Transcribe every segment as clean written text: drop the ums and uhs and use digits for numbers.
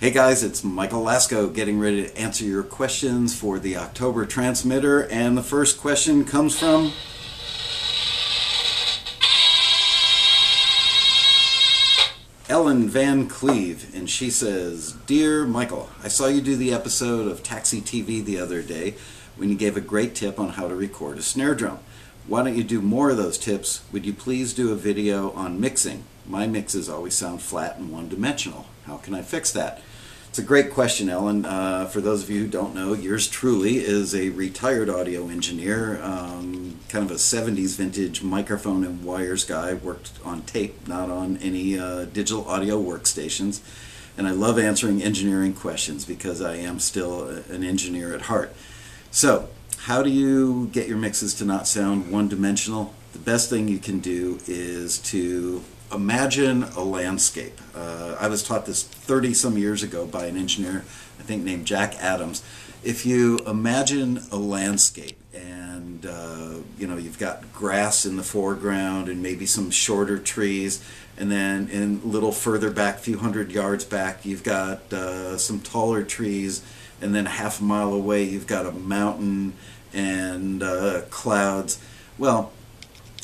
Hey guys, it's Michael Laskow getting ready to answer your questions for the October transmitter, and the first question comes from Ellen Van Cleve, and she says, "Dear Michael, I saw you do the episode of Taxi TV the other day when you gave a great tip on how to record a snare drum. Why don't you do more of those tips? Would you please do a video on mixing? My mixes always sound flat and one-dimensional. How can I fix that?" It's a great question, Ellen. For those of you who don't know, yours truly is a retired audio engineer, kind of a 70s vintage microphone and wires guy, worked on tape, not on any digital audio workstations. And I love answering engineering questions because I am still an engineer at heart. So, how do you get your mixes to not sound one-dimensional? The best thing you can do is to imagine a landscape. I was taught this 30-some years ago by an engineer, I think named Jack Adams. If you imagine a landscape and you've got grass in the foreground and maybe some shorter trees, and then in a little further back, a few hundred yards back, you've got some taller trees, and then half a mile away you've got a mountain and clouds. Well,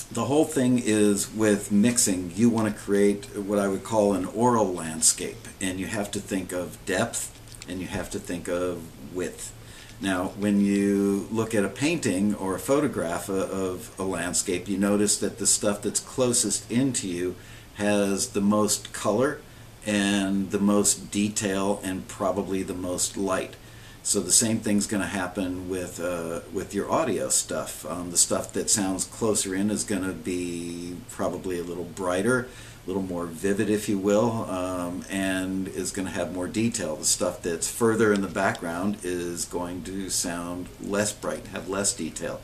the whole thing is, with mixing, you want to create what I would call an aural landscape, and you have to think of depth and you have to think of width. Now, when you look at a painting or a photograph of a landscape, you notice that the stuff that's closest into you has the most color and the most detail and probably the most light. So the same thing's going to happen with your audio stuff. The stuff that sounds closer in is going to be probably a little brighter, a little more vivid, if you will, and is going to have more detail. The stuff that's further in the background is going to sound less bright, have less detail.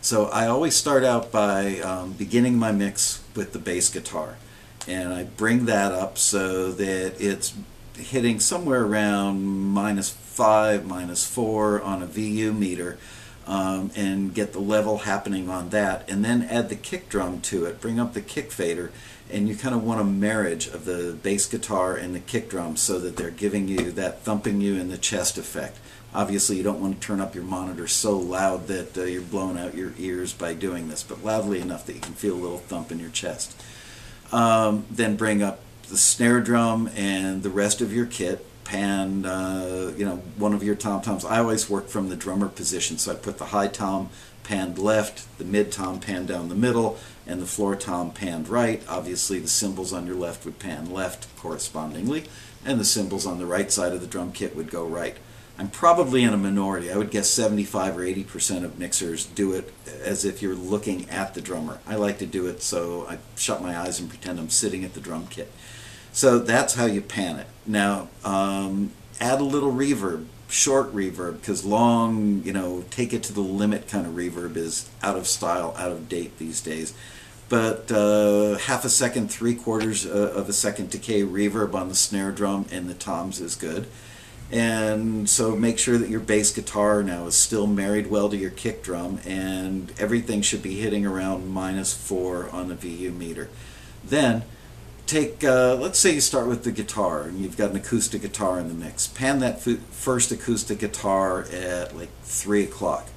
So I always start out by beginning my mix with the bass guitar, and I bring that up so that it's hitting somewhere around -5, -4 on a VU meter, and get the level happening on that, and then add the kick drum to it, bring up the kick fader, and you kind of want a marriage of the bass guitar and the kick drum so that they're giving you that thumping you in the chest effect. Obviously you don't want to turn up your monitor so loud that you're blowing out your ears by doing this, but loudly enough that you can feel a little thump in your chest. Then bring up the snare drum and the rest of your kit, pan one of your tom-toms. I always work from the drummer position, so I put the high tom panned left, the mid tom panned down the middle, and the floor tom panned right. Obviously the cymbals on your left would pan left correspondingly, and the cymbals on the right side of the drum kit would go right. I'm probably in a minority. I would guess 75 or 80% of mixers do it as if you're looking at the drummer. I like to do it so I shut my eyes and pretend I'm sitting at the drum kit. So that's how you pan it. Now, add a little reverb, short reverb, because long, take it to the limit kind of reverb is out of style, out of date these days. But half a second, 3/4 of a second decay reverb on the snare drum and the toms is good. And so make sure that your bass guitar now is still married well to your kick drum, and everything should be hitting around -4 on the VU meter. Then take, let's say you start with the guitar and you've got an acoustic guitar in the mix. Pan that first acoustic guitar at like 3 o'clock.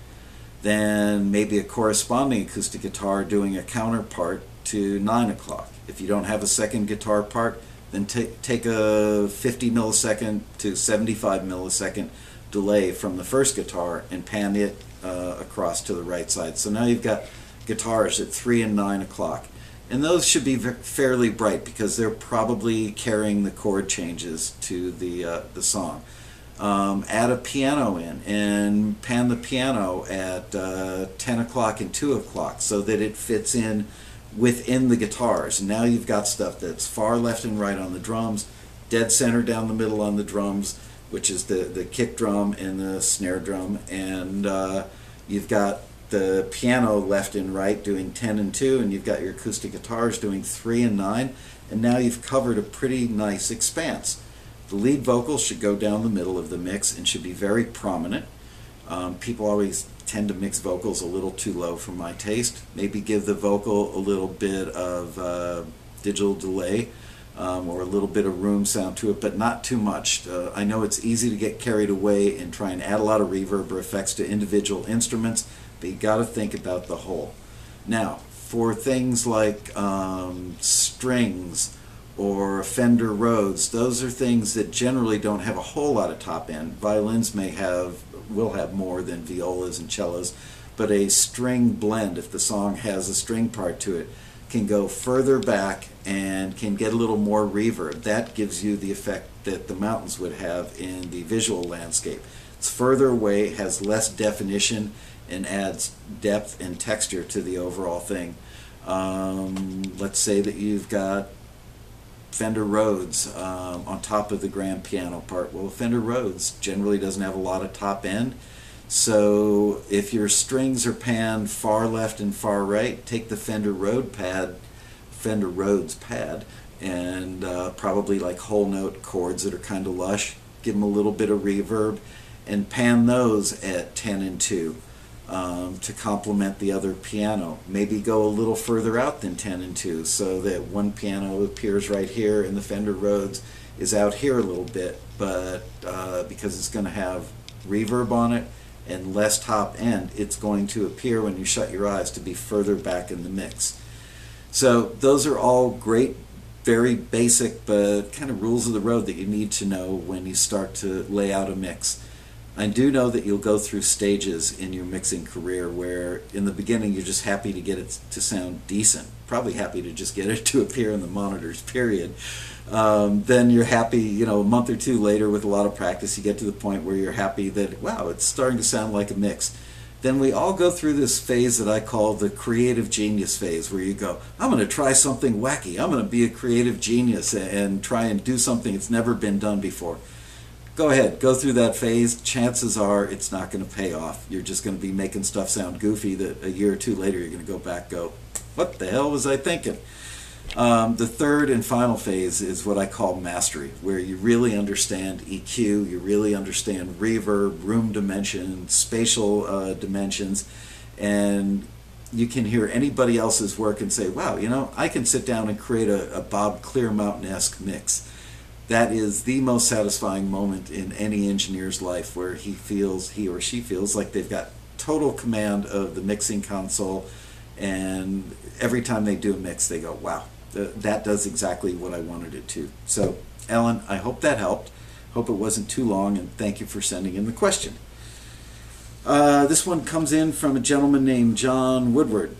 Then maybe a corresponding acoustic guitar doing a counterpart to 9 o'clock. If you don't have a second guitar part, then take a 50 millisecond to 75 millisecond delay from the first guitar and pan it across to the right side. So now you've got guitars at 3 and 9 o'clock. And those should be fairly bright because they're probably carrying the chord changes to the song. Add a piano in and pan the piano at 10 o'clock and 2 o'clock so that it fits in within the guitars. And now you've got stuff that's far left and right on the drums, dead center down the middle on the drums, which is the kick drum and the snare drum, and you've got the piano left and right doing 10 and 2, and you've got your acoustic guitars doing 3 and 9, and now you've covered a pretty nice expanse. The lead vocal should go down the middle of the mix and should be very prominent. People always tend to mix vocals a little too low for my taste. Maybe give the vocal a little bit of digital delay or a little bit of room sound to it, but not too much. I know it's easy to get carried away and try and add a lot of reverb or effects to individual instruments, but you got to think about the whole. Now, for things like strings or Fender Rhodes, those are things that generally don't have a whole lot of top end. Violins will have more than violas and cellos, but a string blend, if the song has a string part to it, can go further back and can get a little more reverb. That gives you the effect that the mountains would have in the visual landscape. It's further away, has less definition, and adds depth and texture to the overall thing. Let's say that you've got Fender Rhodes on top of the grand piano part. Well, Fender Rhodes generally doesn't have a lot of top end, so if your strings are panned far left and far right, take the Fender Rhodes pad, and probably like whole note chords that are kind of lush, give them a little bit of reverb, and pan those at 10 and 2 to complement the other piano. Maybe go a little further out than 10 and 2 so that one piano appears right here and the Fender Rhodes is out here a little bit, but because it's going to have reverb on it and less top end, it's going to appear when you shut your eyes to be further back in the mix. So those are all great, very basic, but kind of rules of the road that you need to know when you start to lay out a mix. I do know that you'll go through stages in your mixing career where in the beginning you're just happy to get it to sound decent, probably happy to just get it to appear in the monitors, period. Then you're happy, a month or two later with a lot of practice, you get to the point where you're happy that, wow, it's starting to sound like a mix. Then we all go through this phase that I call the creative genius phase, where you go, I'm going to try something wacky, I'm going to be a creative genius and try and do something that's never been done before. Go ahead, go through that phase. Chances are it's not going to pay off. You're just going to be making stuff sound goofy that a year or two later you're going to go back and go, what the hell was I thinking? The third and final phase is what I call mastery, where you really understand EQ, you really understand reverb, room dimension, spatial dimensions, and you can hear anybody else's work and say, wow, I can sit down and create a Bob Clearmountain-esque mix. That is the most satisfying moment in any engineer's life, where he or she feels like they've got total command of the mixing console, and every time they do a mix they go, wow, that does exactly what I wanted it to. So Ellen, I hope that helped. Hope it wasn't too long, and thank you for sending in the question. This one comes in from a gentleman named John Woodward.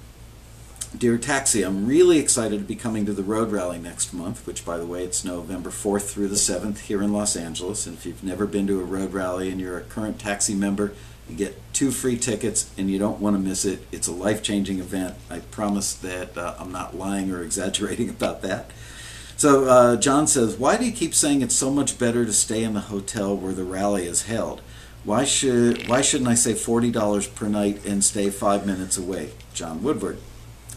Dear Taxi, I'm really excited to be coming to the Road Rally next month, which, by the way, it's November 4th through the 7th here in Los Angeles. And if you've never been to a Road Rally and you're a current Taxi member, you get 2 free tickets and you don't want to miss it. It's a life-changing event. I promise that I'm not lying or exaggerating about that. So John says, why do you keep saying it's so much better to stay in the hotel where the rally is held? Why shouldn't I say $40 per night and stay 5 minutes away? John Woodward.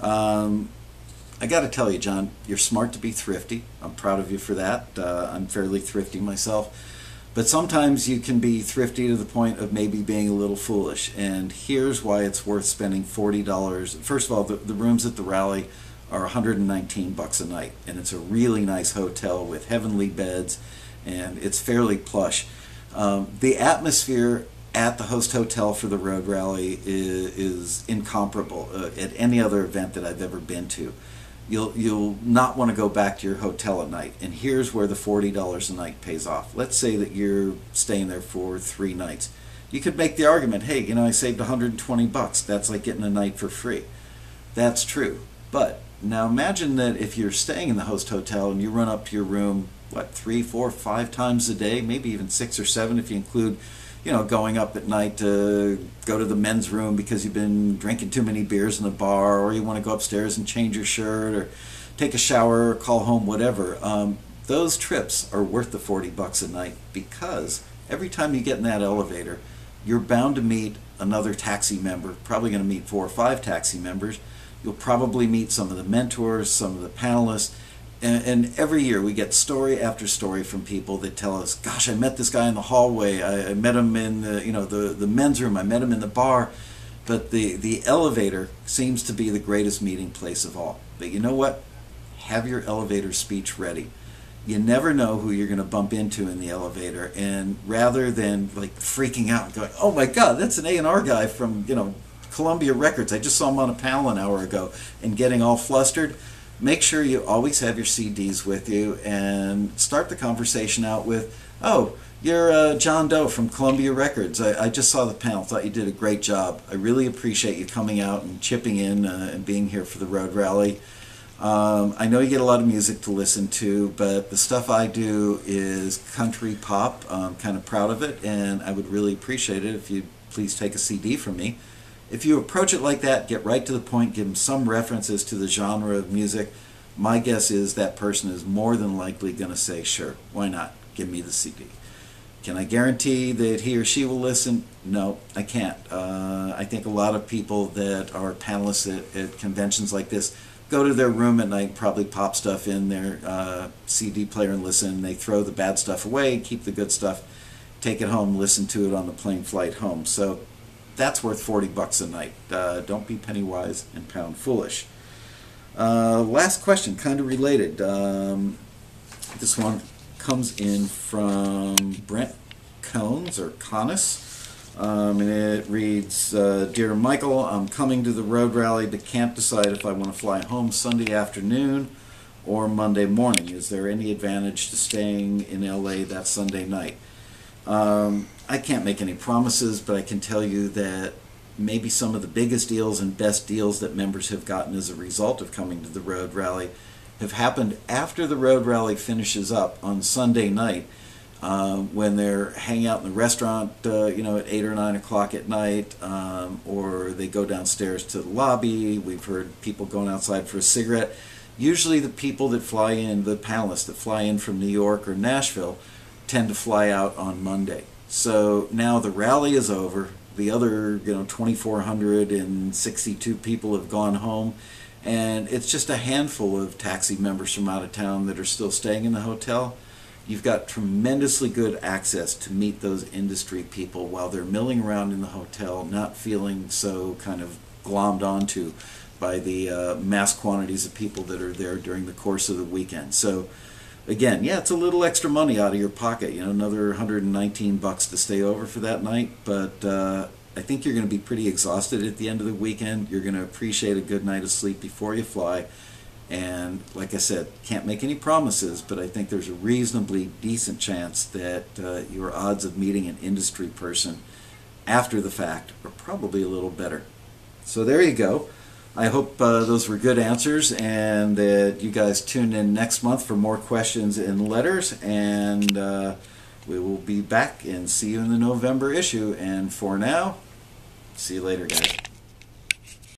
I got to tell you, John, you're smart to be thrifty. I'm proud of you for that. I'm fairly thrifty myself. But sometimes you can be thrifty to the point of maybe being a little foolish. And here's why it's worth spending $40. First of all, the rooms at the rally are $119 a night. And it's a really nice hotel with heavenly beds, and it's fairly plush. The atmosphere at the host hotel for the Road Rally is incomparable at any other event that I've ever been to. You'll not want to go back to your hotel at night, and here's where the $40 a night pays off. Let's say that you're staying there for 3 nights. You could make the argument, hey, I saved $120. That's like getting a night for free. That's true. But now imagine that if you're staying in the host hotel and you run up to your room, 3, 4, 5 times a day, maybe even 6 or 7 if you include going up at night to go to the men's room because you've been drinking too many beers in the bar, or you want to go upstairs and change your shirt, or take a shower, or call home, whatever. Those trips are worth the $40 a night, because every time you get in that elevator, you're bound to meet another Taxi member, probably going to meet 4 or 5 Taxi members. You'll probably meet some of the mentors, some of the panelists. And every year we get story after story from people that tell us, gosh, I met this guy in the hallway, I met him in the men's room, I met him in the bar. But the elevator seems to be the greatest meeting place of all. But you know what? Have your elevator speech ready. you never know who you're going to bump into in the elevator, and rather than like freaking out and going, oh my god, that's an A&R guy from, Columbia Records, I just saw him on a panel an hour ago, and getting all flustered, make sure you always have your CDs with you and start the conversation out with, oh, you're John Doe from Columbia Records. I just saw the panel, thought you did a great job. I really appreciate you coming out and chipping in and being here for the Road Rally. I know you get a lot of music to listen to, but the stuff I do is country pop. I'm kind of proud of it, and I would really appreciate it if you'd please take a CD from me. If you approach it like that, get right to the point, give them some references to the genre of music, my guess is that person is more than likely going to say, sure, why not? Give me the CD. Can I guarantee that he or she will listen? No, I can't. I think a lot of people that are panelists at conventions like this go to their room at night, probably pop stuff in their CD player and listen. They throw the bad stuff away, keep the good stuff, take it home, listen to it on the plane flight home. So that's worth $40 a night. Don't be penny wise and pound foolish. Last question, kind of related. This one comes in from Brent Cones or Conis. And it reads, Dear Michael, I'm coming to the Road Rally but can't decide if I want to fly home Sunday afternoon or Monday morning. Is there any advantage to staying in LA that Sunday night? I can't make any promises, but I can tell you that maybe some of the biggest deals and best deals that members have gotten as a result of coming to the Road Rally have happened after the Road Rally finishes up on Sunday night. When they're hanging out in the restaurant, at 8 or 9 o'clock at night, or they go downstairs to the lobby. We've heard people going outside for a cigarette. Usually the people that fly in, the panelists that fly in from New York or Nashville, tend to fly out on Monday. So now the rally is over. The other, 2,462 people have gone home, and it's just a handful of taxi members from out of town that are still staying in the hotel. You've got tremendously good access to meet those industry people while they're milling around in the hotel, not feeling so kind of glommed onto by the mass quantities of people that are there during the course of the weekend. So again, yeah, it's a little extra money out of your pocket, another $119 to stay over for that night, but I think you're going to be pretty exhausted at the end of the weekend. You're going to appreciate a good night of sleep before you fly. And like I said, can't make any promises, but I think there's a reasonably decent chance that your odds of meeting an industry person after the fact are probably a little better. So there you go. I hope those were good answers, and that you guys tune in next month for more questions and letters, and we will be back and see you in the November issue. And for now, see you later, guys.